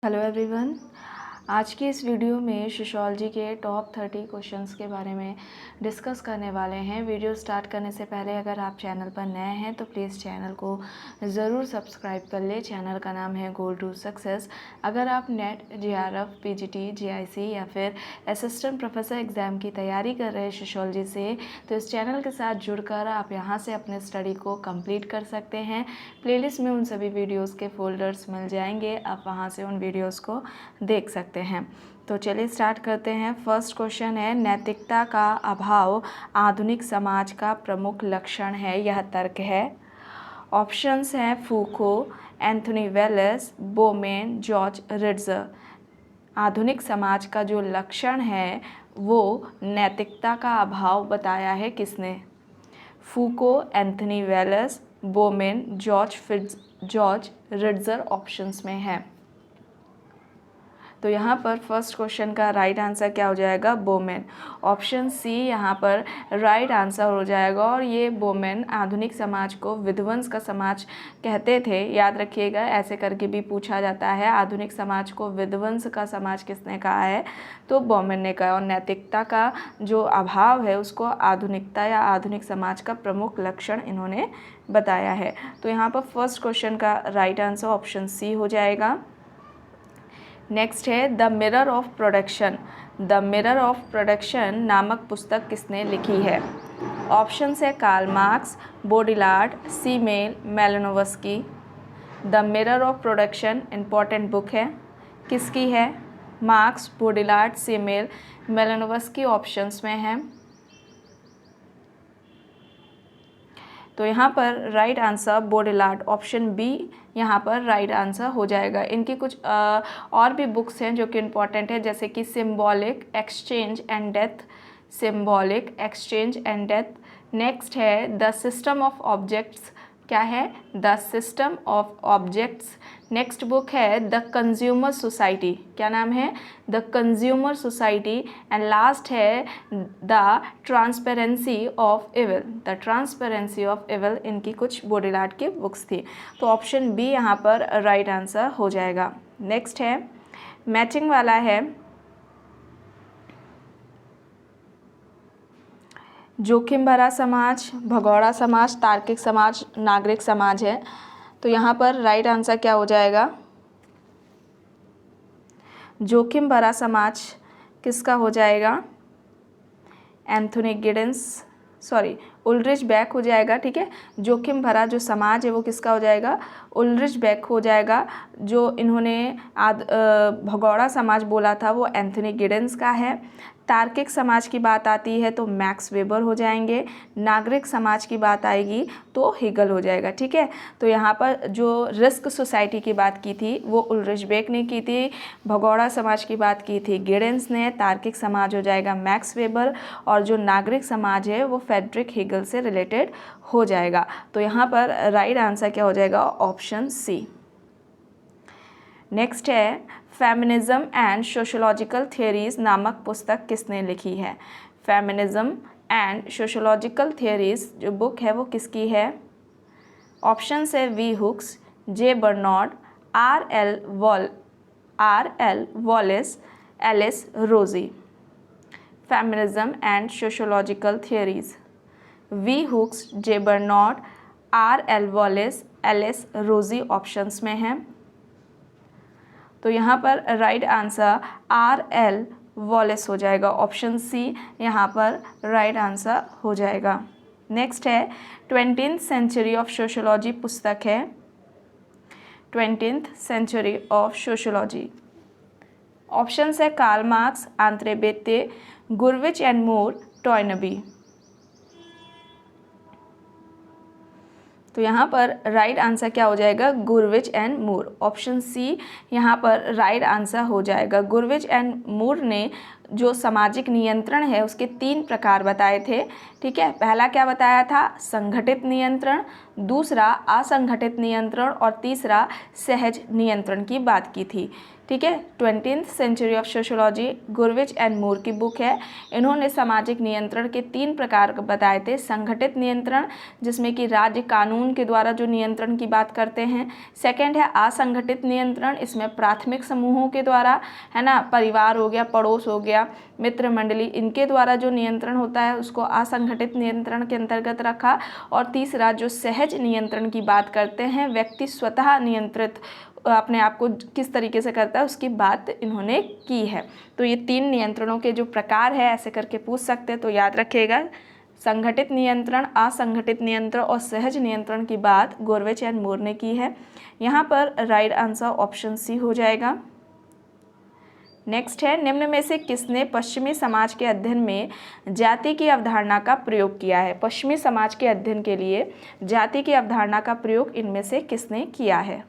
Hello everyone. आज की इस वीडियो में सोशियोलॉजी के टॉप 30 क्वेश्चंस के बारे में डिस्कस करने वाले हैं। वीडियो स्टार्ट करने से पहले अगर आप चैनल पर नए हैं तो प्लीज़ चैनल को ज़रूर सब्सक्राइब कर ले। चैनल का नाम है गोल टू सक्सेस। अगर आप नेट, जेआरएफ, पीजीटी, जीआईसी या फिर असिस्टेंट प्रोफेसर एग्ज़ाम की तैयारी कर रहे हैं सोशियोलॉजी से, तो इस चैनल के साथ जुड़कर आप यहाँ से अपने स्टडी को कंप्लीट कर सकते हैं। प्लेलिस्ट में उन सभी वीडियोज़ के फोल्डर्स मिल जाएंगे, आप वहाँ से उन वीडियोज़ को देख सकते हैं। तो चलिए स्टार्ट करते हैं। फर्स्ट क्वेश्चन है, नैतिकता का अभाव आधुनिक समाज का प्रमुख लक्षण है, यह तर्क है। ऑप्शंस हैं Foucault, Anthony Wallace, Bauman, George Ritzer. आधुनिक समाज का जो लक्षण है वो नैतिकता का अभाव बताया है किसने? Foucault, Anthony Wallace, Bauman, George Ritzer options में है। तो यहाँ पर फर्स्ट क्वेश्चन का राइट आंसर क्या हो जाएगा? बोमेन। ऑप्शन सी यहाँ पर राइट आंसर हो जाएगा। और ये बोमेन आधुनिक समाज को विध्वंस का समाज कहते थे। याद रखिएगा, ऐसे करके भी पूछा जाता है, आधुनिक समाज को विध्वंस का समाज किसने कहा है? तो बोमेन ने कहा। और नैतिकता का जो अभाव है उसको आधुनिकता या आधुनिक समाज का प्रमुख लक्षण इन्होंने बताया है। तो यहाँ पर फर्स्ट क्वेश्चन का राइट आंसर ऑप्शन सी हो जाएगा। नेक्स्ट है the mirror of production. The mirror of production नामक पुस्तक किसने लिखी है? ऑप्शन है Karl Marx, Baudrillard, Simmel, Malinowski. The mirror of production important book है, किसकी है? मार्क्स, बोडिलार्ड, सीमेल, मेलानोव्स्की ऑप्शंस में है। तो यहाँ पर राइट आंसर बोडिलार्ड, ऑप्शन बी यहाँ पर राइट आंसर हो जाएगा। इनकी कुछ और भी बुक्स हैं जो कि इम्पॉर्टेंट है, जैसे कि symbolic exchange and death, symbolic exchange and death. Next है द सिस्टम ऑफ ऑब्जेक्ट्स। क्या है? The system of objects. Next book है द कंज्यूमर सोसाइटी। क्या नाम है? The consumer society. And last है the transparency of evil. The transparency of evil इनकी कुछ बोडिलार्ड की बुक्स थी। तो ऑप्शन बी यहाँ पर राइट आंसर हो जाएगा। नेक्स्ट है मैचिंग वाला है, जोखिम भरा समाज, भगोड़ा समाज, तार्किक समाज, नागरिक समाज है। तो यहाँ पर राइट आंसर क्या हो जाएगा? जोखिम भरा समाज किसका हो जाएगा? एंथोनी गिडेंस, सॉरी उल्ड्रिच बेक हो जाएगा। ठीक है, जोखिम भरा जो समाज है वो किसका हो जाएगा? उल्ड्रिच बेक हो जाएगा। जो इन्होंने भगोड़ा समाज बोला था वो एंथोनी गिडेंस का है। तार्किक समाज की बात आती है तो मैक्स वेबर हो जाएंगे। नागरिक समाज की बात आएगी तो हेगल हो जाएगा। ठीक है, तो यहाँ पर जो रिस्क सोसाइटी की बात की थी वो उल्ड्रिच बेक ने की थी, भगोड़ा समाज की बात की थी गिडेंस ने, तार्किक समाज हो जाएगा मैक्स वेबर, और जो नागरिक समाज है वो फ्रेडरिक हेगल से रिलेटेड हो जाएगा। तो यहाँ पर राइट आंसर क्या हो जाएगा? Option C. नेक्स्ट है फेमिनिज्म एंड सोशोलॉजिकल थियरीज नामक पुस्तक किसने लिखी है? फेमिनिज्म एंड सोशोलॉजिकल थियरीज जो बुक है वो किसकी है? ऑप्शन है V Hooks, J Bernard, R L Wallace, Alice Rossi. Feminism and sociological theories, V Hooks, J Bernard, R L Wallace, Alice Rossi options में है। तो यहाँ पर right answer R L Wallace हो जाएगा। ऑप्शन सी यहाँ पर राइट आंसर हो जाएगा। नेक्स्ट है 20th सेंचुरी ऑफ सोशोलॉजी पुस्तक है, 20th century of sociology. Option है Karl Marx, Andre Beteille, Gurvitch and Moore, Toynbee. तो यहाँ पर राइट आंसर क्या हो जाएगा? गुरविच एंड मूर। ऑप्शन सी यहाँ पर राइट आंसर हो जाएगा। गुरविच एंड मूर ने जो सामाजिक नियंत्रण है उसके 3 प्रकार बताए थे। ठीक है, पहला क्या बताया था? संगठित नियंत्रण, दूसरा असंगठित नियंत्रण और तीसरा सहज नियंत्रण की बात की थी। ठीक है, 20th century of sociology Gurvitch and Moore की बुक है। इन्होंने सामाजिक नियंत्रण के 3 प्रकार बताए थे। संगठित नियंत्रण, जिसमें कि राज्य कानून के द्वारा जो नियंत्रण की बात करते हैं। सेकंड है असंगठित नियंत्रण, इसमें प्राथमिक समूहों के द्वारा, है ना, परिवार हो गया, पड़ोस हो गया, मित्र मंडली, इनके द्वारा जो नियंत्रण होता है उसको असंगठित नियंत्रण के अंतर्गत रखा। और तीसरा जो सहज नियंत्रण की बात करते हैं, व्यक्ति स्वतः नियंत्रित अपने आप को किस तरीके से करता है उसकी बात इन्होंने की है। तो ये 3 नियंत्रणों के जो प्रकार है ऐसे करके पूछ सकते हैं, तो याद रखिएगा। संगठित नियंत्रण, असंगठित नियंत्रण और सहज नियंत्रण की बात गुरविच एंड मूर ने की है। यहाँ पर राइट आंसर ऑप्शन सी हो जाएगा। नेक्स्ट है, निम्न में से किसने पश्चिमी समाज के अध्ययन में जाति की अवधारणा का प्रयोग किया है? पश्चिमी समाज के अध्ययन के लिए जाति की अवधारणा का प्रयोग इनमें से किसने किया है?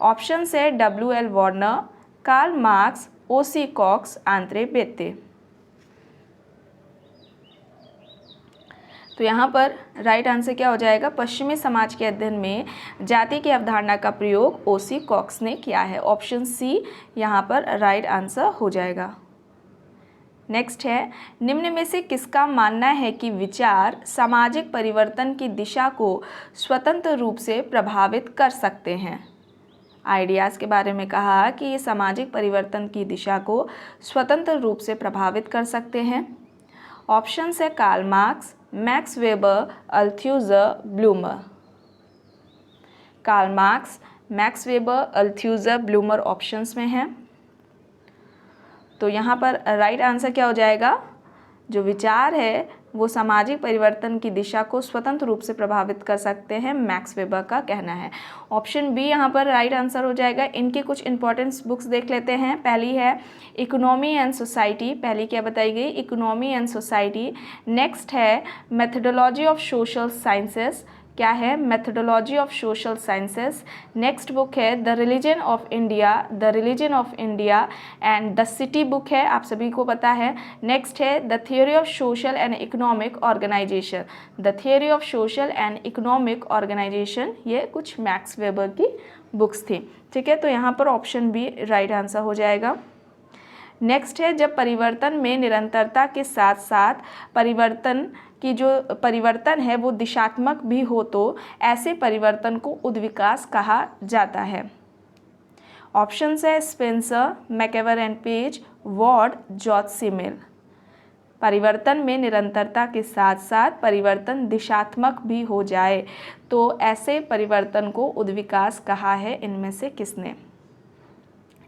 ऑप्शन है W.L. Warner, Karl Marx, O.C. Cox, Andre Beteille. तो यहाँ पर राइट आंसर क्या हो जाएगा? पश्चिमी समाज के अध्ययन में जाति की अवधारणा का प्रयोग O.C. कॉक्स ने किया है। ऑप्शन सी यहाँ पर राइट आंसर हो जाएगा। नेक्स्ट है, निम्न में से किसका मानना है कि विचार सामाजिक परिवर्तन की दिशा को स्वतंत्र रूप से प्रभावित कर सकते हैं? आइडियाज़ के बारे में कहा कि ये सामाजिक परिवर्तन की दिशा को स्वतंत्र रूप से प्रभावित कर सकते हैं। ऑप्शन है Karl Marx, Max Weber, Althusser, Blumer. Karl Marx, Max Weber, Althusser, Blumer options में हैं। तो यहाँ पर राइट आंसर क्या हो जाएगा? जो विचार है वो सामाजिक परिवर्तन की दिशा को स्वतंत्र रूप से प्रभावित कर सकते हैं, मैक्स वेबर का कहना है। ऑप्शन बी यहाँ पर राइट आंसर हो जाएगा। इनके कुछ इंपॉर्टेंट बुक्स देख लेते हैं। पहली है इकोनॉमी एंड सोसाइटी, पहली क्या बताई गई? Economy and society. नेक्स्ट है मेथडोलॉजी ऑफ सोशल साइंसेस, क्या है? Methodology of social sciences. Next book है the religion of India, the religion of India and the city book है, आप सभी को पता है। नेक्स्ट है the theory of social and economic organisation, the theory of social and economic organisation. ये कुछ मैक्स वेबर की बुक्स थी। ठीक है, तो यहाँ पर ऑप्शन बी राइट आंसर हो जाएगा। नेक्स्ट है, जब परिवर्तन में निरंतरता के साथ साथ परिवर्तन की जो परिवर्तन है वो दिशात्मक भी हो तो ऐसे परिवर्तन को उद्विकास कहा जाता है। ऑप्शन है Spencer, MacIver and Page, Ward, George Simmel. परिवर्तन में निरंतरता के साथ साथ परिवर्तन दिशात्मक भी हो जाए तो ऐसे परिवर्तन को उद्विकास कहा है, इनमें से किसने?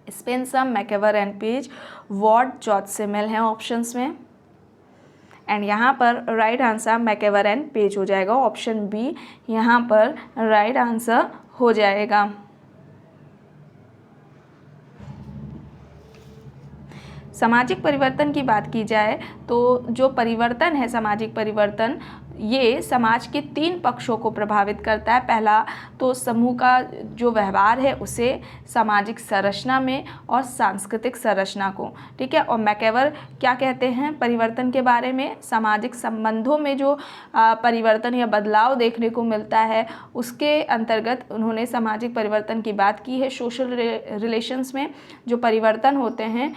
Spencer, MacIver and Page, Ward, George Simmel हैं ऑप्शंस में। एंड यहाँ पर right answer MacIver and Page हो जाएगा। ऑप्शन बी यहाँ पर राइट आंसर हो जाएगा। सामाजिक परिवर्तन की बात की जाए तो जो परिवर्तन है, सामाजिक परिवर्तन, ये समाज के 3 पक्षों को प्रभावित करता है। पहला तो समूह का जो व्यवहार है उसे, सामाजिक संरचना में और सांस्कृतिक संरचना को। ठीक है, और मैकेवर क्या कहते हैं परिवर्तन के बारे में? सामाजिक संबंधों में जो परिवर्तन या बदलाव देखने को मिलता है उसके अंतर्गत उन्होंने सामाजिक परिवर्तन की बात की है। सोशल रिलेशंस में जो परिवर्तन होते हैं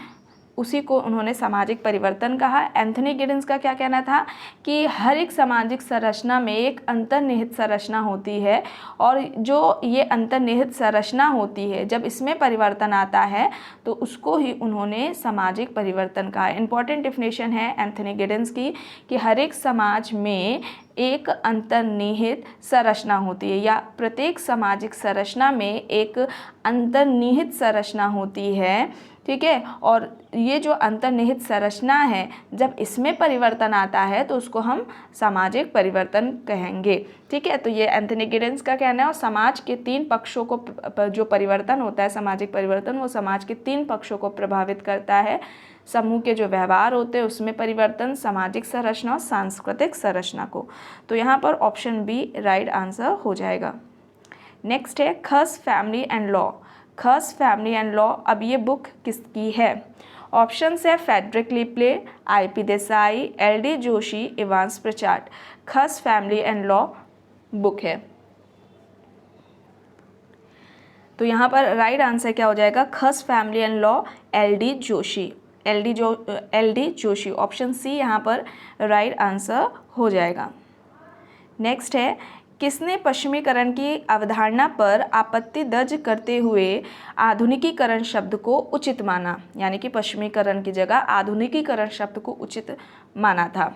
उसी को उन्होंने सामाजिक परिवर्तन कहा। एंथनी गिडेंस का क्या कहना था कि हर एक सामाजिक संरचना में एक अंतर्निहित संरचना होती है और जो ये अंतर्निहित संरचना होती है जब इसमें परिवर्तन आता है तो उसको ही उन्होंने सामाजिक परिवर्तन कहा। इंपॉर्टेंट डेफिनेशन है एंथनी गिडेंस की कि हर एक समाज में एक अंतर्निहित संरचना होती है या प्रत्येक सामाजिक संरचना में एक अंतर्निहित संरचना होती है। ठीक है, और ये जो अंतर्निहित संरचना है जब इसमें परिवर्तन आता है तो उसको हम सामाजिक परिवर्तन कहेंगे। ठीक है, तो ये एंथनी गिडेंस का कहना है। और समाज के 3 पक्षों को जो परिवर्तन होता है, सामाजिक परिवर्तन, वो समाज के 3 पक्षों को प्रभावित करता है। समूह के जो व्यवहार होते हैं उसमें परिवर्तन, सामाजिक संरचना और सांस्कृतिक संरचना को। तो यहाँ पर ऑप्शन बी राइट आंसर हो जाएगा। नेक्स्ट है Khas, family and law. Khas family and law, अब ये बुक किसकी है? ऑप्शंस है Frederic Le Play, IP Desai, LD Joshi, Evans Pritchard. Khas family and law book है। तो यहाँ पर राइट आंसर क्या हो जाएगा? खस family and law, LD Joshi. LD Joshi, option C यहाँ पर राइट आंसर हो जाएगा। नेक्स्ट है, किसने पश्चिमीकरण की अवधारणा पर आपत्ति दर्ज करते हुए आधुनिकीकरण शब्द को उचित माना? यानी कि पश्चिमीकरण की जगह आधुनिकीकरण शब्द को उचित माना था।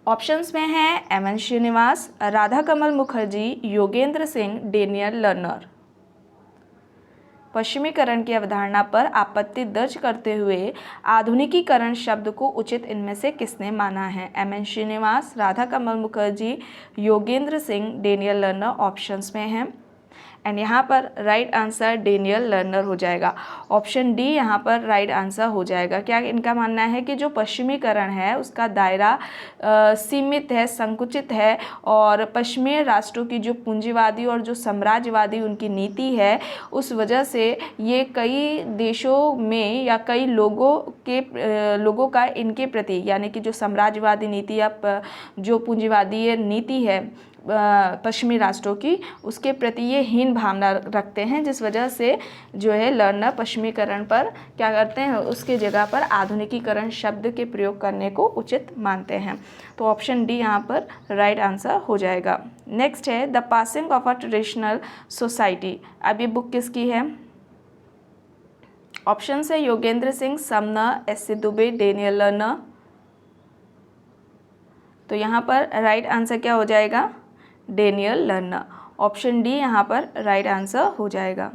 ऑप्शंस में है MN Srinivas, Radha Kamal Mukherjee, Yogendra Singh, Daniel learner. पश्चिमीकरण की अवधारणा पर आपत्ति दर्ज करते हुए आधुनिकीकरण शब्द को उचित इनमें से किसने माना है? MN Srinivas, Radha Kamal Mukherjee, Yogendra Singh, Daniel Lerner options में है। एंड यहाँ पर राइट आंसर डेनियल लर्नर हो जाएगा। ऑप्शन डी यहाँ पर राइट आंसर हो जाएगा। क्या इनका मानना है कि जो पश्चिमीकरण है उसका दायरा सीमित है, संकुचित है, और पश्चिमी राष्ट्रों की जो पूंजीवादी और जो साम्राज्यवादी उनकी नीति है उस वजह से ये कई देशों में या कई लोगों का इनके प्रति, यानी कि जो साम्राज्यवादी नीति या जो पूंजीवादी नीति है पश्चिमी राष्ट्रों की, उसके प्रति ये हीन भावना रखते हैं, जिस वजह से जो है लर्नर पश्चिमीकरण पर क्या करते हैं, उसके जगह पर आधुनिकीकरण शब्द के प्रयोग करने को उचित मानते हैं। तो ऑप्शन डी यहाँ पर राइट आंसर हो जाएगा। नेक्स्ट है the passing of a traditional society, अब ये बुक किसकी है? ऑप्शन है योगेंद्र सिंह, समना, SC दुबे, डेनियल लर्नर। तो यहाँ पर राइट आंसर क्या हो जाएगा? Daniel learner. ऑप्शन डी यहाँ पर राइट आंसर हो जाएगा।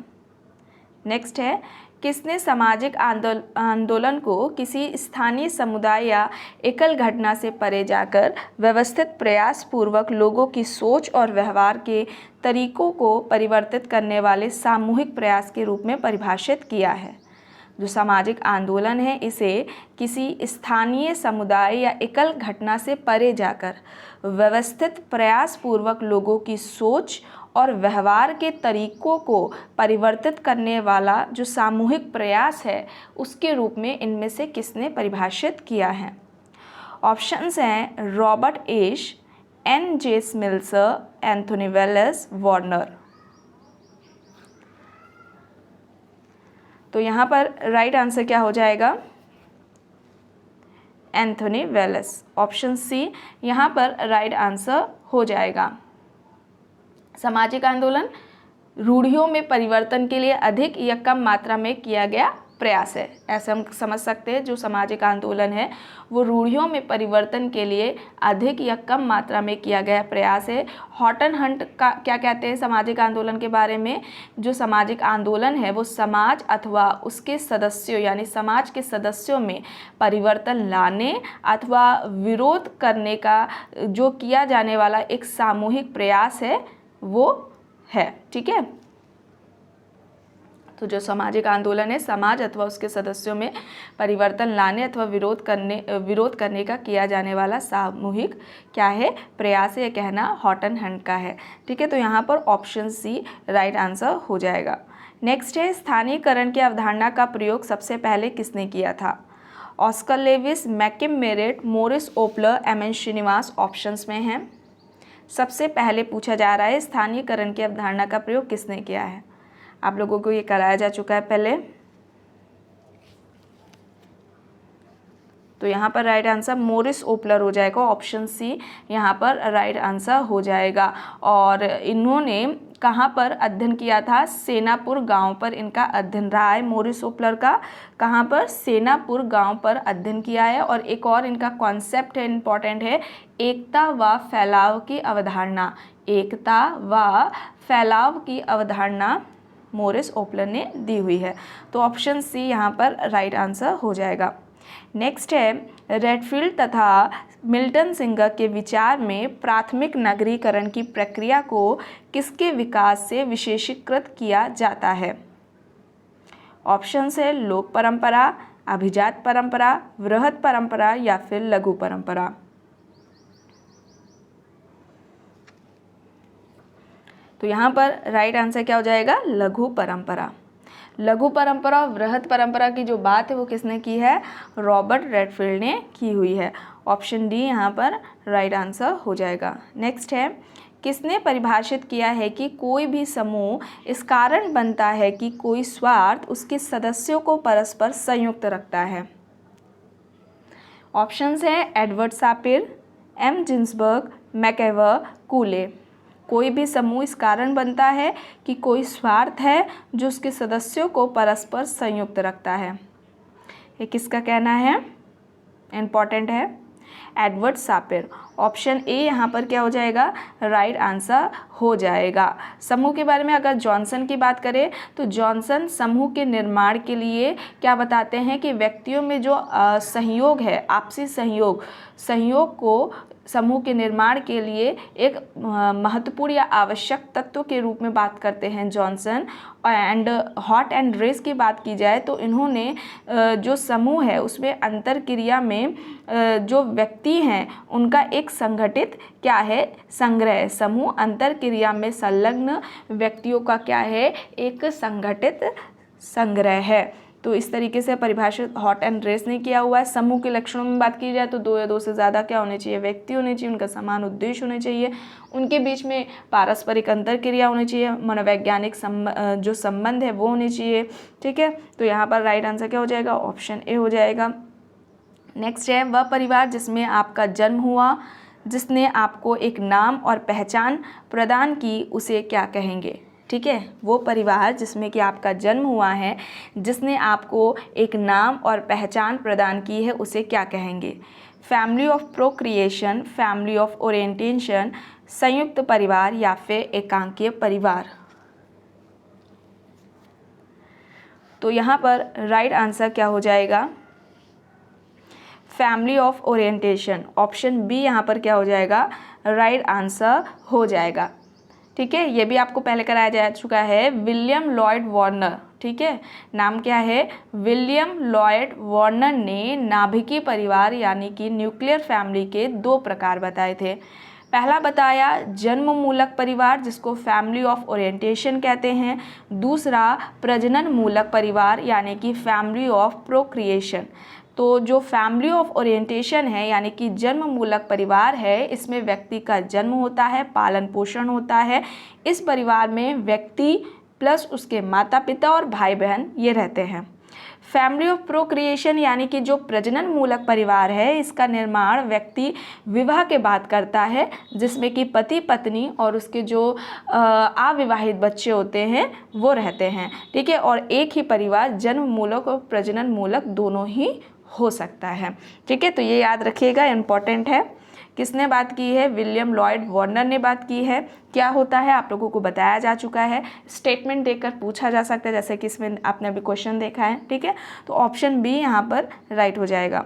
नेक्स्ट है, किसने सामाजिक आंदोलन को किसी स्थानीय समुदाय या एकल घटना से परे जाकर व्यवस्थित प्रयास पूर्वक लोगों की सोच और व्यवहार के तरीकों को परिवर्तित करने वाले सामूहिक प्रयास के रूप में परिभाषित किया है? जो सामाजिक आंदोलन है इसे किसी स्थानीय समुदाय या एकल घटना से परे जाकर व्यवस्थित प्रयास पूर्वक लोगों की सोच और व्यवहार के तरीकों को परिवर्तित करने वाला जो सामूहिक प्रयास है उसके रूप में इनमें से किसने परिभाषित किया है? ऑप्शंस हैं Robert Ash, N.J. Smelser, Anthony Wallace, Warner. तो यहाँ पर राइट आंसर क्या हो जाएगा? Anthony Wallace. ऑप्शन सी यहाँ पर राइट आंसर हो जाएगा। सामाजिक आंदोलन रूढ़ियों में परिवर्तन के लिए अधिक या कम मात्रा में किया गया प्रयास है, ऐसे हम समझ सकते हैं। जो सामाजिक आंदोलन है वो रूढ़ियों में परिवर्तन के लिए अधिक या कम मात्रा में किया गया प्रयास है। हॉटन हंट का क्या कहते हैं सामाजिक आंदोलन के बारे में? जो सामाजिक आंदोलन है वो समाज अथवा उसके सदस्यों यानी समाज के सदस्यों में परिवर्तन लाने अथवा विरोध करने का जो किया जाने वाला एक सामूहिक प्रयास है वो है। ठीक है, तो जो सामाजिक आंदोलन है समाज अथवा उसके सदस्यों में परिवर्तन लाने अथवा विरोध करने का किया जाने वाला सामूहिक क्या है? प्रयास है। यह कहना हॉटन हंट का है। ठीक है, तो यहाँ पर ऑप्शन सी राइट आंसर हो जाएगा। नेक्स्ट है, स्थानीयकरण की अवधारणा का प्रयोग सबसे पहले किसने किया था? Oscar Lewis, McKim Marriott, Morris Opler, MN Srinivas options में हैं। सबसे पहले पूछा जा रहा है स्थानीयकरण की अवधारणा का प्रयोग किसने किया है? आप लोगों को ये कराया जा चुका है पहले। तो यहाँ पर राइट आंसर मोरिस ओपलर हो जाएगा। ऑप्शन सी यहाँ पर राइट आंसर हो जाएगा। और इन्होंने कहाँ पर अध्ययन किया था? सेनापुर गांव पर इनका अध्ययन रहा है मोरिस ओपलर का। कहाँ पर? सेनापुर गांव पर अध्ययन किया है। और एक और इनका कॉन्सेप्ट है, इम्पॉर्टेंट है, एकता व फैलाव की अवधारणा। एकता व फैलाव की अवधारणा मोरिस ओपलर ने दी हुई है। तो ऑप्शन सी यहाँ पर राइट आंसर हो जाएगा। नेक्स्ट है, रेडफील्ड तथा मिल्टन सिंगर के विचार में प्राथमिक नगरीकरण की प्रक्रिया को किसके विकास से विशेषीकृत किया जाता है? ऑप्शन है लोक परंपरा, अभिजात परंपरा, वृहत परंपरा या फिर लघु परंपरा। तो तो यहाँ पर राइट आंसर क्या हो जाएगा, लघु परंपरा। लघु परंपरा और वृहत परंपरा की जो बात है वो किसने की है, रॉबर्ट रेडफील्ड ने की हुई है। ऑप्शन डी यहाँ पर राइट आंसर हो जाएगा। नेक्स्ट है, किसने परिभाषित किया है कि कोई भी समूह इस कारण बनता है कि कोई स्वार्थ उसके सदस्यों को परस्पर संयुक्त रखता है। ऑप्शंस हैं एडवर्ड सापिर, एम जिन्सबर्ग, मैकएवर, कूले। कोई भी समूह इस कारण बनता है कि कोई स्वार्थ है जो उसके सदस्यों को परस्पर संयुक्त रखता है। ये किसका कहना है, इम्पॉर्टेंट है, एडवर्ड सापिर। ऑप्शन ए यहाँ पर क्या हो जाएगा, राइट आंसर हो जाएगा। समूह के बारे में अगर जॉनसन की बात करें तो जॉनसन समूह के निर्माण के लिए क्या बताते हैं कि व्यक्तियों में जो सहयोग है, आपसी सहयोग को समूह के निर्माण के लिए एक महत्वपूर्ण या आवश्यक तत्व के रूप में बात करते हैं जॉनसन। एंड हॉट एंड रेस की बात की जाए तो इन्होंने जो समूह है उसमें अंतरक्रिया में जो व्यक्ति हैं उनका एक संगठित क्या है, संग्रह। समूह अंतरक्रिया में संलग्न व्यक्तियों का क्या है, एक संगठित संग्रह है। तो इस तरीके से परिभाषित हॉट एंड रेस ने किया हुआ है। समूह के लक्षणों में बात की जाए तो 2 या 2 से ज़्यादा क्या होने चाहिए, व्यक्ति होने चाहिए, उनका समान उद्देश्य होने चाहिए, उनके बीच में पारस्परिक अंतरक्रिया होनी चाहिए, मनोवैज्ञानिक जो संबंध है वो होने चाहिए। ठीक है, तो यहाँ पर राइट आंसर क्या हो जाएगा, ऑप्शन ए हो जाएगा। नेक्स्ट है, वह परिवार जिसमें आपका जन्म हुआ, जिसने आपको एक नाम और पहचान प्रदान की, उसे क्या कहेंगे। ठीक है, वो परिवार जिसमें कि आपका जन्म हुआ है, जिसने आपको एक नाम और पहचान प्रदान की है, उसे क्या कहेंगे। Family of procreation, family of orientation, संयुक्त परिवार या फिर एकांकीय परिवार। तो यहाँ पर राइट आंसर क्या हो जाएगा, family of orientation. Option B यहाँ पर क्या हो जाएगा, राइट आंसर हो जाएगा। ठीक है, ये भी आपको पहले कराया जा चुका है, विलियम लॉयड वार्नर। ठीक है, नाम क्या है, विलियम लॉयड वार्नर ने नाभिकीय परिवार यानी कि न्यूक्लियर फैमिली के 2 प्रकार बताए थे। पहला बताया जन्म मूलक परिवार, जिसको फैमिली ऑफ ओरिएंटेशन कहते हैं। दूसरा प्रजनन मूलक परिवार यानी कि फैमिली ऑफ प्रोक्रिएशन। तो जो फैमिली ऑफ ओरिएंटेशन है यानी कि जन्म मूलक परिवार है, इसमें व्यक्ति का जन्म होता है, पालन पोषण होता है। इस परिवार में व्यक्ति प्लस उसके माता पिता और भाई बहन ये रहते हैं। फैमिली ऑफ प्रोक्रिएशन यानी कि जो प्रजनन मूलक परिवार है, इसका निर्माण व्यक्ति विवाह के बाद करता है, जिसमें कि पति पत्नी और उसके जो अविवाहित बच्चे होते हैं वो रहते हैं। ठीक है, और एक ही परिवार जन्म मूलक और प्रजनन मूलक दोनों ही हो सकता है। ठीक है, तो ये याद रखिएगा, इम्पॉर्टेंट है। किसने बात की है, विलियम लॉयड वार्नर ने बात की है। क्या होता है आप लोगों को बताया जा चुका है, स्टेटमेंट देकर पूछा जा सकता है, जैसे कि इसमें आपने अभी क्वेश्चन देखा है। ठीक है, तो ऑप्शन बी यहाँ पर राइट हो जाएगा।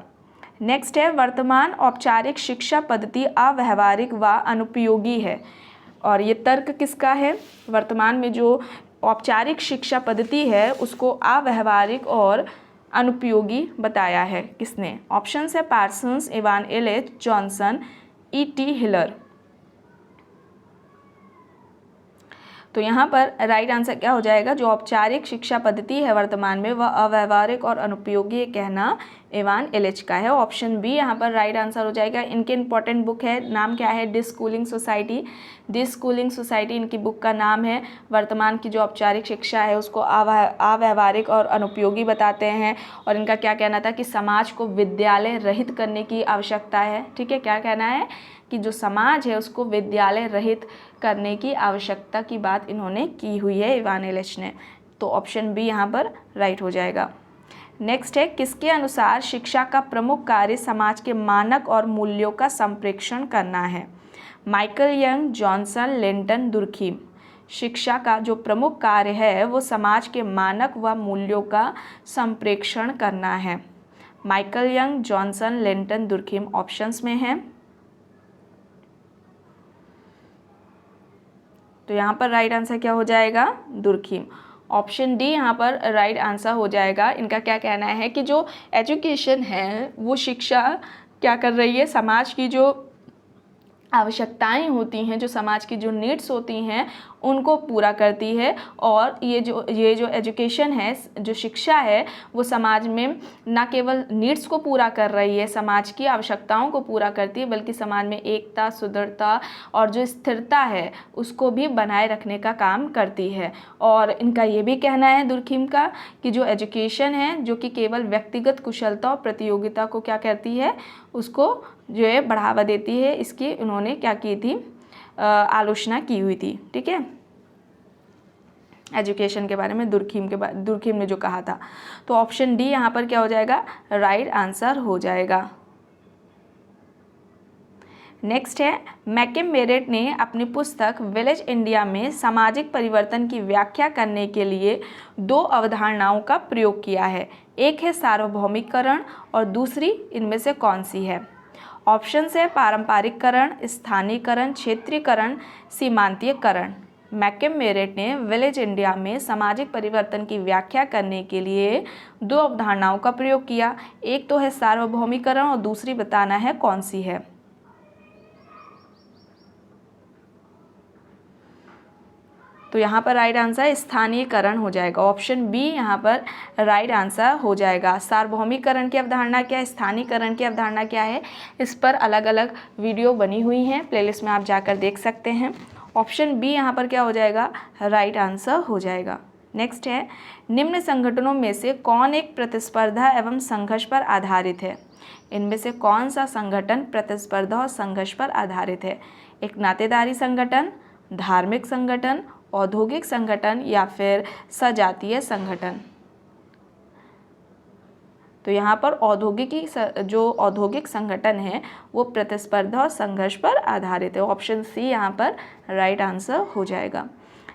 नेक्स्ट है, वर्तमान औपचारिक शिक्षा पद्धति अव्यावहारिक व अनुपयोगी है। और ये तर्क किसका है, वर्तमान में जो औपचारिक शिक्षा पद्धति है उसको अव्यावहारिक और अनुपयोगी बताया है किसने। ऑप्शंस है Parsons, Ivan Illich, Johnson, E.T. Hiller. तो यहाँ पर राइट आंसर क्या हो जाएगा, जो औपचारिक शिक्षा पद्धति है वर्तमान में वह अव्यावहारिक और अनुपयोगी कहना इवान इलिच का है। ऑप्शन बी यहाँ पर राइट आंसर हो जाएगा। इनके इंपॉर्टेंट बुक है, नाम क्या है, डिस्कूलिंग सोसाइटी। डिस्कूलिंग सोसाइटी इनकी बुक का नाम है। वर्तमान की जो औपचारिक शिक्षा है उसको अव्यावहारिक और अनुपयोगी बताते हैं। और इनका क्या कहना था कि समाज को विद्यालय रहित करने की आवश्यकता है। ठीक है, क्या कहना है कि जो समाज है उसको विद्यालय रहित करने की आवश्यकता की बात इन्होंने की हुई है, इवान इलिच ने। तो ऑप्शन बी यहाँ पर राइट हो जाएगा। नेक्स्ट है, किसके अनुसार शिक्षा का प्रमुख कार्य समाज के मानक और मूल्यों का संप्रेषण करना है। Michael young, Johnson, Linton, Durkheim. शिक्षा का जो प्रमुख कार्य है वो समाज के मानक व मूल्यों का संप्रेषण करना है। Michael young, Johnson, Linton, Durkheim options में है। तो यहाँ पर राइट आंसर क्या हो जाएगा, दुर्खीम। ऑप्शन डी यहाँ पर राइट आंसर हो जाएगा। इनका क्या कहना है कि जो एजुकेशन है वो शिक्षा क्या कर रही है, समाज की जो आवश्यकताएं होती हैं, जो समाज की जो नीड्स होती हैं उनको पूरा करती है। और ये जो एजुकेशन है, जो शिक्षा है, वो समाज में ना केवल नीड्स को पूरा कर रही है, समाज की आवश्यकताओं को पूरा करती है, बल्कि समाज में एकता, सुदृढ़ता और जो स्थिरता है उसको भी बनाए रखने का काम करती है। और इनका ये भी कहना है दुर्खिम का कि जो एजुकेशन है, जो कि केवल व्यक्तिगत कुशलता और प्रतियोगिता को क्या करती है, उसको जो है बढ़ावा देती है, इसकी उन्होंने क्या की थी, आलोचना की हुई थी। ठीक है, एजुकेशन के बारे में दुर्खिम ने जो कहा था। तो ऑप्शन डी यहाँ पर क्या हो जाएगा, राइट आंसर हो जाएगा। नेक्स्ट है, मैकम मेरेट ने अपनी पुस्तक विलेज इंडिया में सामाजिक परिवर्तन की व्याख्या करने के लिए 2 अवधारणाओं का प्रयोग किया है। एक है सार्वभौमिकरण और दूसरी इनमें से कौन सी है? ऑप्शंस है पारंपरिकरण, स्थानीयकरण, क्षेत्रीयकरण, सीमांतीयकरण। मैकम मेरेट ने विलेज इंडिया में सामाजिक परिवर्तन की व्याख्या करने के लिए 2 अवधारणाओं का प्रयोग किया। एक तो है सार्वभौमिकरण और दूसरी बताना है कौन सी है। तो यहाँ पर राइट आंसर स्थानीयकरण हो जाएगा। ऑप्शन बी यहाँ पर राइट आंसर हो जाएगा। सार्वभौमिकरण की अवधारणा क्या है, स्थानीयकरण की अवधारणा क्या है, इस पर अलग अलग वीडियो बनी हुई हैं, प्लेलिस्ट में आप जाकर देख सकते हैं। ऑप्शन बी यहाँ पर क्या हो जाएगा, राइट आंसर हो जाएगा। नेक्स्ट है, निम्न संगठनों में से कौन एक प्रतिस्पर्धा एवं संघर्ष पर आधारित है? इनमें से कौन सा संगठन प्रतिस्पर्धा और संघर्ष पर आधारित है? एक नातेदारी संगठन, धार्मिक संगठन, औद्योगिक संगठन या फिर सजातीय संगठन? तो यहाँ पर जो औद्योगिक संगठन है वो प्रतिस्पर्धा और संघर्ष पर आधारित है। ऑप्शन सी यहाँ पर राइट आंसर हो जाएगा।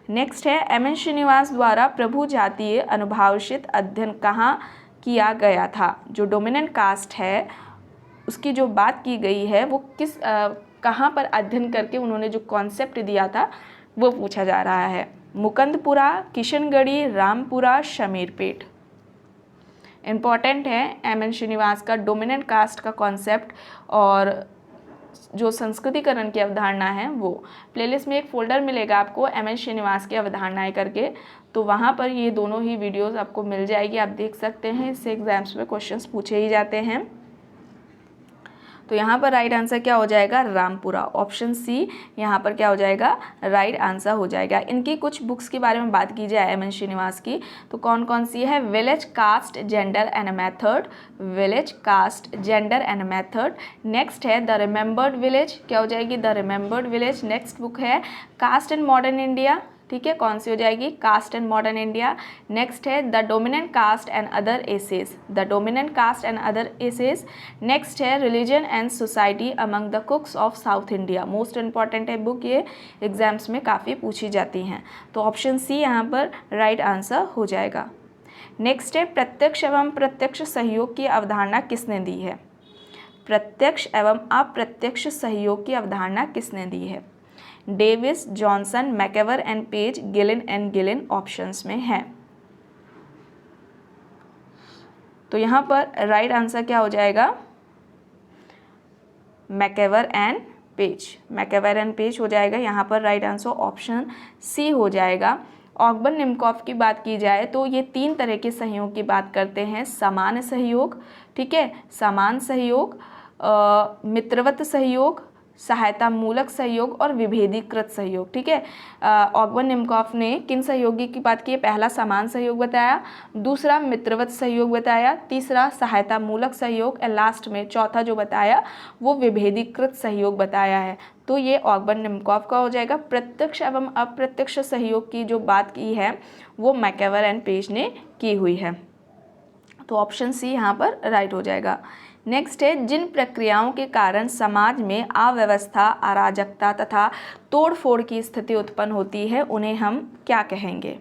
नेक्स्ट है, एम.एन. श्रीनिवास द्वारा प्रभु जातीय अनुभाषित अध्ययन कहाँ किया गया था? जो डोमिनेंट कास्ट है उसकी जो बात की गई है वो कहाँ पर अध्ययन करके उन्होंने जो कॉन्सेप्ट दिया था वो पूछा जा रहा है। मुकंदपुरा, किशनगढ़ी, रामपुरा, शमीरपेट। इम्पॉर्टेंट है एम.एन. श्रीनिवास का डोमिनेंट कास्ट का कॉन्सेप्ट और जो संस्कृतिकरण की अवधारणा है वो। प्लेलिस्ट में एक फोल्डर मिलेगा आपको एम.एन. श्रीनिवास की अवधारणाएं करके, तो वहाँ पर ये दोनों ही वीडियोस आपको मिल जाएगी, आप देख सकते हैं। इससे एग्जाम्स में क्वेश्चंस पूछे ही जाते हैं। तो यहाँ पर राइट आंसर क्या हो जाएगा, रामपुरा। ऑप्शन सी यहाँ पर क्या हो जाएगा, राइट आंसर हो जाएगा। इनकी कुछ बुक्स के बारे में बात की जाए एम.एन. श्रीनिवास की, तो कौन कौन सी है? Village caste, gender and method, village caste, gender and method. Next है द रिमेंबर्ड विलेज, क्या हो जाएगी, the remembered village. Next book है कास्ट एंड मॉडर्न इंडिया, ठीक है, कौन सी हो जाएगी, caste and modern India. Next है the dominant caste and other essays, the dominant caste and other essays. Next है religion and society among the Coorgs of South India. Most important है book, ये एग्जाम्स में काफ़ी पूछी जाती हैं। तो ऑप्शन सी यहाँ पर राइट आंसर हो जाएगा। नेक्स्ट है प्रत्यक्ष एवं प्रत्यक्ष सहयोग की अवधारणा किसने दी है? प्रत्यक्ष एवं अप्रत्यक्ष सहयोग की अवधारणा किसने दी है? Davis, Johnson, MacIver and Page, Gillin and Gillin options में है। तो यहाँ पर राइट आंसर क्या हो जाएगा, मैकेवर एंड पेज। मैकेवर एंड पेज हो जाएगा यहाँ पर राइट आंसर, ऑप्शन सी हो जाएगा। ऑगबर्न निमकॉफ की बात की जाए तो ये 3 तरह के सहयोग की बात करते हैं। समान सहयोग, ठीक है, समान सहयोग, मित्रवत सहयोग, सहायता मूलक सहयोग और विभेदीकृत सहयोग, ठीक है। ऑगबर्न निमकॉफ ने किन सहयोगी की बात की है? पहला समान सहयोग बताया, दूसरा मित्रवत सहयोग बताया, तीसरा सहायता मूलक सहयोग और लास्ट में चौथा जो बताया वो विभेदीकृत सहयोग बताया है। तो ये ऑगबर्न निमकॉफ का हो जाएगा। प्रत्यक्ष एवं अप्रत्यक्ष सहयोग की जो बात की है वो मैकेवर एंड पेज ने की हुई है। तो ऑप्शन सी यहाँ पर राइट हो जाएगा। नेक्स्ट है जिन प्रक्रियाओं के कारण समाज में अव्यवस्था, अराजकता तथा तोड़फोड़ की स्थिति उत्पन्न होती है उन्हें हम क्या कहेंगे?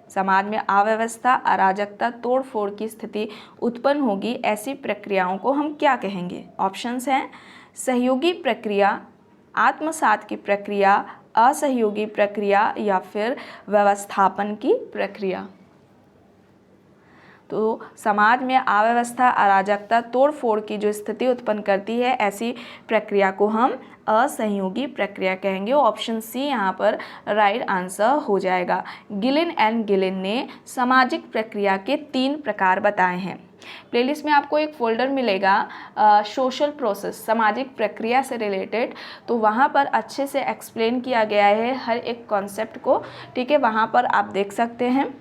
समाज में अव्यवस्था, अराजकता, तोड़फोड़ की स्थिति उत्पन्न होगी, ऐसी प्रक्रियाओं को हम क्या कहेंगे? ऑप्शंस हैं सहयोगी प्रक्रिया, आत्मसात की प्रक्रिया, असहयोगी प्रक्रिया या फिर व्यवस्थापन की प्रक्रिया। तो समाज में अव्यवस्था, अराजकता, तोड़फोड़ की जो स्थिति उत्पन्न करती है, ऐसी प्रक्रिया को हम असहयोगी प्रक्रिया कहेंगे। ऑप्शन सी यहाँ पर राइट आंसर हो जाएगा। गिलिन एंड गिलिन ने सामाजिक प्रक्रिया के 3 प्रकार बताए हैं। प्लेलिस्ट में आपको एक फोल्डर मिलेगा सोशल प्रोसेस, सामाजिक प्रक्रिया से रिलेटेड, तो वहाँ पर अच्छे से एक्सप्लेन किया गया है हर एक कॉन्सेप्ट को, ठीक है, वहाँ पर आप देख सकते हैं।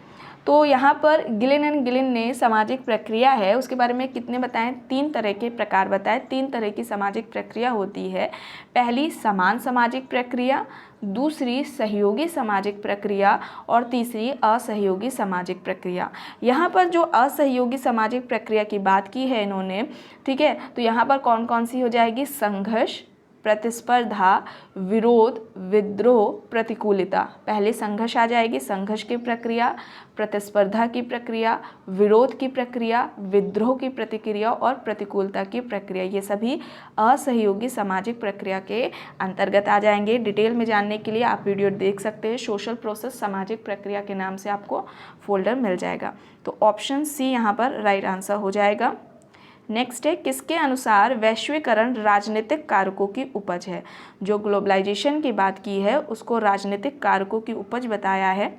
तो यहाँ पर गिलिन एंड गिलिन ने सामाजिक प्रक्रिया है उसके बारे में कितने बताएं, 3 तरह के प्रकार बताएं। 3 तरह की सामाजिक प्रक्रिया होती है। पहली समान सामाजिक प्रक्रिया, दूसरी सहयोगी सामाजिक प्रक्रिया और तीसरी असहयोगी सामाजिक प्रक्रिया। यहाँ पर जो असहयोगी सामाजिक प्रक्रिया की बात की है इन्होंने, ठीक है, तो यहाँ पर कौन कौन सी हो जाएगी, संघर्ष, प्रतिस्पर्धा, विरोध, विद्रोह, प्रतिकूलता। पहले संघर्ष आ जाएगी, संघर्ष की प्रक्रिया, प्रतिस्पर्धा की प्रक्रिया, विरोध की प्रक्रिया, विद्रोह की प्रतिक्रिया और प्रतिकूलता की प्रक्रिया। ये सभी असहयोगी सामाजिक प्रक्रिया के अंतर्गत आ जाएंगे। डिटेल में जानने के लिए आप वीडियो देख सकते हैं। सोशल प्रोसेस सामाजिक प्रक्रिया के नाम से आपको फोल्डर मिल जाएगा। तो ऑप्शन सी यहाँ पर राइट आंसर हो जाएगा। नेक्स्ट है, किसके अनुसार वैश्वीकरण राजनीतिक कारकों की उपज है। जो ग्लोबलाइजेशन की बात की है उसको राजनीतिक कारकों की उपज बताया है।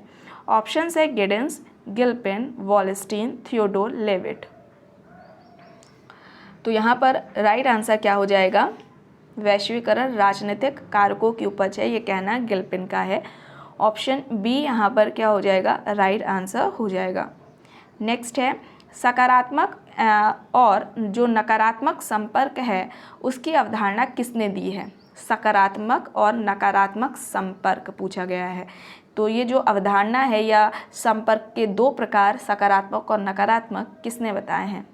ऑप्शंस है गिडेंस, गिल्पिन, वॉलस्टीन, थियोडोर लेविट। तो यहाँ पर राइट आंसर क्या हो जाएगा, वैश्वीकरण राजनीतिक कारकों की उपज है, ये कहना गिल्पिन का है। ऑप्शन बी यहाँ पर क्या हो जाएगा, राइट आंसर हो जाएगा। नेक्स्ट है, सकारात्मक और जो नकारात्मक संपर्क है उसकी अवधारणा किसने दी है। सकारात्मक और नकारात्मक संपर्क पूछा गया है। तो ये जो अवधारणा है या संपर्क के 2 प्रकार, सकारात्मक और नकारात्मक, किसने बताए हैं।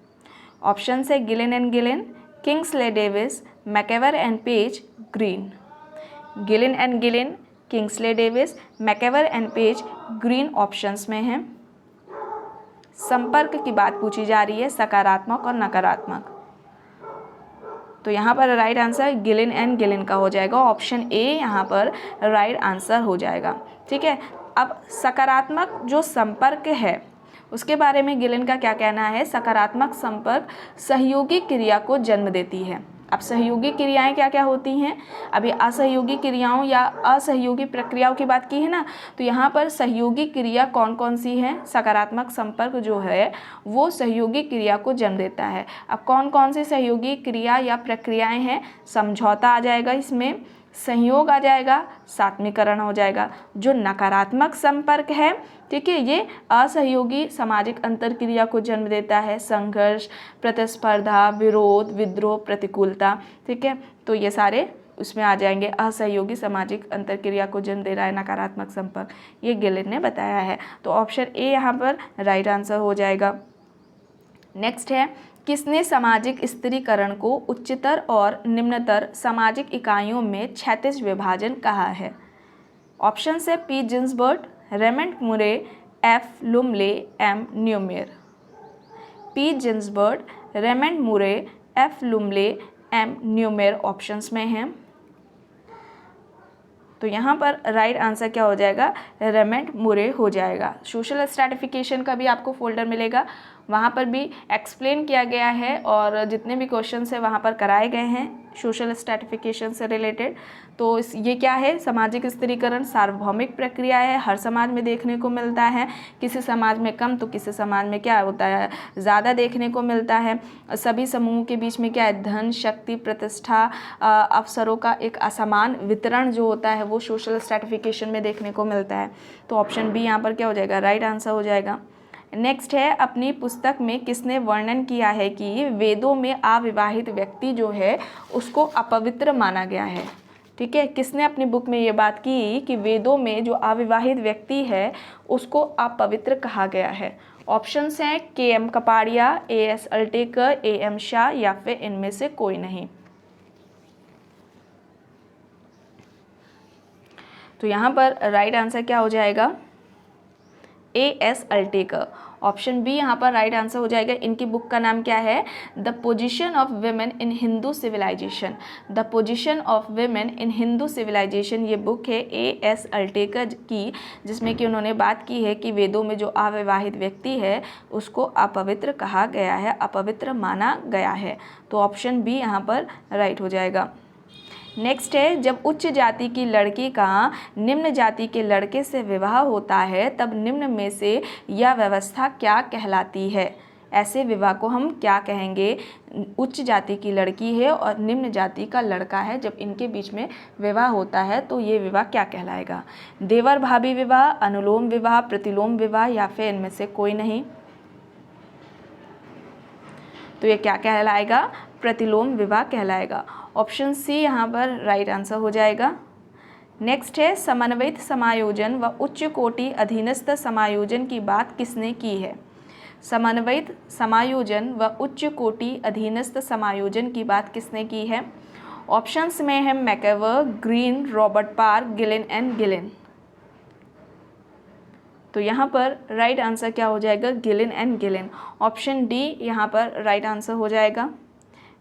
ऑप्शन है Gillin and Gillin, Kingsley Davis, MacIver and Page, Green. Gillin and Gillin, Kingsley Davis, MacIver and Page, Green options में हैं। संपर्क की बात पूछी जा रही है, सकारात्मक और नकारात्मक। तो यहाँ पर right answer Gillin and Gillin का हो जाएगा। ऑप्शन ए यहाँ पर राइट आंसर हो जाएगा, ठीक है। अब सकारात्मक जो संपर्क है उसके बारे में गिलिन का क्या कहना है। सकारात्मक संपर्क सहयोगी क्रिया को जन्म देती है। अब सहयोगी क्रियाएं क्या क्या होती हैं, अभी असहयोगी क्रियाओं या असहयोगी प्रक्रियाओं की बात की है ना, तो यहाँ पर सहयोगी क्रिया कौन कौन सी है। सकारात्मक संपर्क जो है वो सहयोगी क्रिया को जन्म देता है। अब कौन कौन सी सहयोगी क्रिया या प्रक्रियाएं हैं, समझौता आ जाएगा, इसमें संयोग आ जाएगा, सात्मीकरण हो जाएगा। जो नकारात्मक संपर्क है, ठीक है, ये असहयोगी सामाजिक अंतरक्रिया को जन्म देता है, संघर्ष, प्रतिस्पर्धा, विरोध, विद्रोह, प्रतिकूलता, ठीक है। तो ये सारे उसमें आ जाएंगे। असहयोगी सामाजिक अंतरक्रिया को जन्म दे रहा है नकारात्मक संपर्क, ये गिलिन ने बताया है। तो ऑप्शन ए यहाँ पर राइट आंसर हो जाएगा। नेक्स्ट है, किसने सामाजिक स्त्रीकरण को उच्चतर और निम्नतर सामाजिक इकाइयों में क्षैतिज विभाजन कहा है। ऑप्शन है P Ginsberg, Raymond Murray, F Lumley, M Neumeyer. P Ginsberg, Raymond Murray, F Lumley, M Neumeyer options में हैं। तो यहाँ पर राइट आंसर क्या हो जाएगा, रेमंड मुरे हो जाएगा। सोशल स्ट्रैटिफिकेशन का भी आपको फोल्डर मिलेगा, वहाँ पर भी एक्सप्लेन किया गया है और जितने भी क्वेश्चंस हैं वहाँ पर कराए गए हैं सोशल स्ट्रैटिफिकेशन से रिलेटेड। तो ये क्या है, सामाजिक स्त्रीकरण सार्वभौमिक प्रक्रिया है, हर समाज में देखने को मिलता है। किसी समाज में कम तो किसी समाज में क्या होता है, ज़्यादा देखने को मिलता है। सभी समूहों के बीच में क्या है, धन, शक्ति, प्रतिष्ठा, अवसरों का एक असमान वितरण जो होता है वो सोशल स्ट्रैटिफिकेशन में देखने को मिलता है। तो ऑप्शन बी यहाँ पर क्या हो जाएगा, राइट आंसर हो जाएगा। नेक्स्ट है, अपनी पुस्तक में किसने वर्णन किया है कि वेदों में अविवाहित व्यक्ति जो है उसको अपवित्र माना गया है। ठीक है, किसने अपनी बुक में ये बात की कि वेदों में जो अविवाहित व्यक्ति है उसको अपवित्र कहा गया है। ऑप्शंस हैं के M Kapadia, A S Altekar, A M Shah या फिर इनमें से कोई नहीं। तो यहाँ पर राइट आंसर क्या हो जाएगा, A S Altekar. Option B यहाँ पर राइट आंसर हो जाएगा। इनकी बुक का नाम क्या है? The position of women in Hindu civilization. The position of women in Hindu civilization ये बुक है A.S. अल्टेकर की, जिसमें कि उन्होंने बात की है कि वेदों में जो अविवाहित व्यक्ति है उसको अपवित्र कहा गया है, अपवित्र माना गया है। तो ऑप्शन बी यहाँ पर राइट हो जाएगा। नेक्स्ट है, जब उच्च जाति की लड़की का निम्न जाति के लड़के से विवाह होता है तब निम्न में से यह व्यवस्था क्या कहलाती है? ऐसे विवाह को हम क्या कहेंगे? उच्च जाति की लड़की है और निम्न जाति का लड़का है, जब इनके बीच में विवाह होता है तो ये विवाह क्या कहलाएगा? देवर भाभी विवाह, अनुलोम विवाह, प्रतिलोम विवाह या फिर इनमें से कोई नहीं? तो ये क्या कहलाएगा? प्रतिलोम विवाह कहलाएगा। ऑप्शन सी यहाँ पर राइट आंसर हो जाएगा। नेक्स्ट है, समन्वित समायोजन व उच्च कोटि अधीनस्थ समायोजन की बात किसने की है? समन्वित समायोजन व उच्च कोटि अधीनस्थ समायोजन की बात किसने की है? ऑप्शंस में है मैकेवर, green, Robert park, Ghislaine and Ghislaine. तो यहाँ पर राइट आंसर क्या हो जाएगा? Ghislaine and Ghislaine. Option D यहाँ पर राइट आंसर हो जाएगा।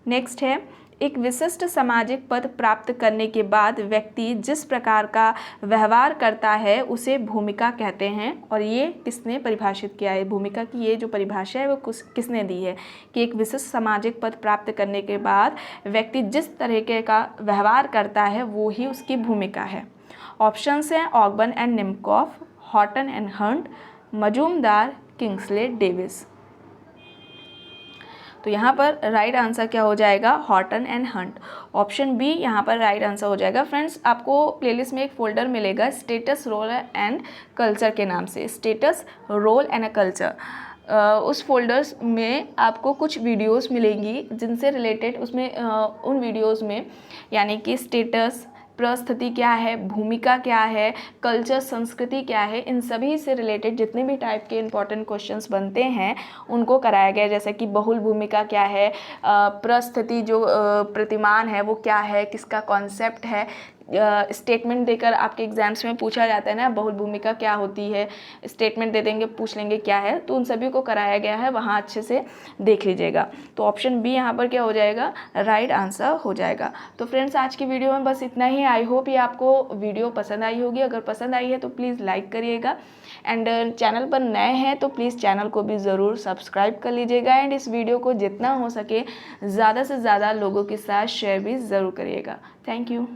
नेक्स्ट है, एक विशिष्ट सामाजिक पद प्राप्त करने के बाद व्यक्ति जिस प्रकार का व्यवहार करता है उसे भूमिका कहते हैं। और ये किसने परिभाषित किया है? भूमिका की ये जो परिभाषा है वो किसने दी है कि एक विशिष्ट सामाजिक पद प्राप्त करने के बाद व्यक्ति जिस तरीके का व्यवहार करता है वो ही उसकी भूमिका है। ऑप्शंस हैं Ogburn and Nimkoff, Horton and Hunt, Majumdar, Kingsley Davis. तो यहाँ पर राइट आंसर क्या हो जाएगा? Horton and Hunt. Option B यहाँ पर राइट आंसर हो जाएगा। फ्रेंड्स, आपको प्लेलिस्ट में एक फोल्डर मिलेगा स्टेटस, रोल एंड कल्चर के नाम से, स्टेटस, रोल एंड कल्चर। उस फोल्डर्स में आपको कुछ वीडियोस मिलेंगी जिनसे रिलेटेड उसमें उन वीडियोस में यानी कि स्टेटस, परिस्थिति क्या है, भूमिका क्या है, कल्चर, संस्कृति क्या है, इन सभी से रिलेटेड जितने भी टाइप के इंपॉर्टेंट क्वेश्चंस बनते हैं उनको कराया गया। जैसे कि बहुल भूमिका क्या है, परिस्थिति जो प्रतिमान है वो क्या है, किसका कॉन्सेप्ट है, स्टेटमेंट देकर आपके एग्जाम्स में पूछा जाता है ना बहुल भूमिका क्या होती है, स्टेटमेंट दे देंगे, पूछ लेंगे क्या है, तो उन सभी को कराया गया है, वहाँ अच्छे से देख लीजिएगा। तो ऑप्शन बी यहाँ पर क्या हो जाएगा? राइट आंसर हो जाएगा। तो फ्रेंड्स, आज की वीडियो में बस इतना ही। आई होप ये आपको वीडियो पसंद आई होगी। अगर पसंद आई है तो प्लीज़ लाइक करिएगा एंड चैनल पर नए हैं तो प्लीज़ चैनल को भी ज़रूर सब्सक्राइब कर लीजिएगा एंड इस वीडियो को जितना हो सके ज़्यादा से ज़्यादा लोगों के साथ शेयर भी ज़रूर करिएगा। Thank you.